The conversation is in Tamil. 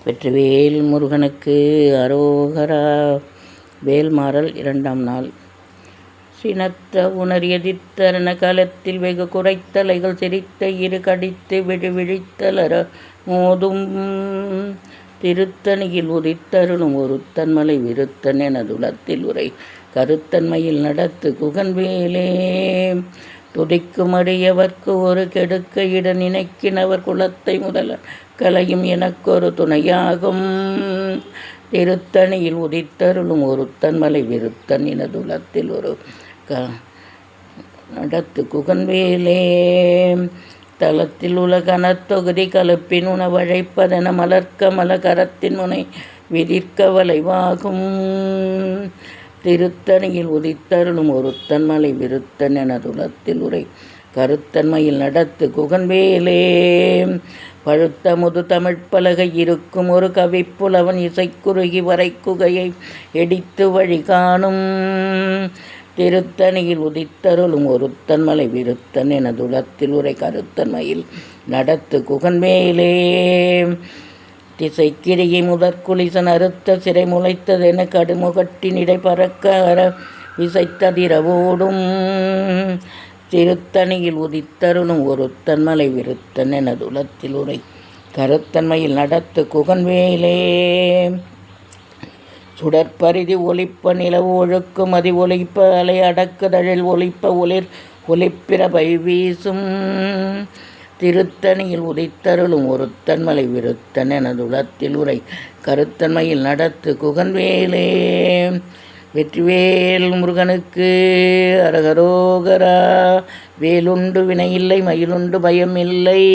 வெற்றிவேல் முருகனுக்கு அரோகரா. வேல்மாறல் 2ஆம் நாள். சினத்த உணரியதித்தரண காலத்தில் வெகு குறைத்தலைகள் சிரித்த இரு கடித்து விழித்தலர மோதும் திருத்தணியில் உதித்தருளும் ஒருத்தன் மலை விருத்தன் எனதுலத்தில் உரை கருத்தன்மையில் நடத்து குகன்வேலே. துதிக்கும் அடியவர்க்கு ஒரு கெடுக்க இட நினைக்கினவர் குலத்தை முதல கலையும் எனக்கொரு துணையாகும் திருத்தணியில் உதித்தருளும் ஒருத்தன் மலை விருத்தன் எனதுலத்தில் ஒரு நடத்து குகன்வேலே. தலத்தில் உலகனத்தொகுதி கலப்பின் உணவழைப்பதென மலர்க்க மலகரத்தின் முனை விதிர்க்க வளைவாகும் திருத்தணியில் உதித்தருளும் ஒருத்தன் மலை விருத்தன் எனதுலத்தில் உரை கருத்தன்மையில் நடத்து குகன்வேலே. பழுத்த முது தமிழ்ப்பலகை இருக்கும் ஒரு கவிப்புலவன் இசைக்குறுகி வரைக்குகையை எடித்து வழி காணும் திருத்தணியில் உதித்தருளும் ஒருத்தன் மலை விருத்தன் எனதுலத்தில் உரை கருத்தன்மையில் நடத்து குகன்வேலே. திசைக்கிரியை முதற்குலிசன் அறுத்த சிறை முளைத்ததென கடுமுகட்டின் இடை பறக்க அற விசைத்ததிரவோடும் திருத்தணியில் உதித்தருளும் ஒருத்தன் மலை விருத்தன் எனதுலத்தில் உரை கருத்தன்மையில் நடத்து குகன்வேலே. சுடற்பரிதி ஒளிப்ப நிலவு ஒழுக்கு மதி ஒளிப்ப அலை அடக்குதழில் ஒளிப்ப ஒளிப்பிரபை வீசும் திருத்தணியில் உதித்தருளும் ஒருத்தன் மலை விருத்தன் எனதுலத்தில் உரை கருத்தன்மையில் நடத்து குகன்வேலே. வெற்றிவேல் முருகனுக்கு அரகரோகரா. வேலுண்டு வினையில்லை மயிலுண்டு பயம் இல்லை.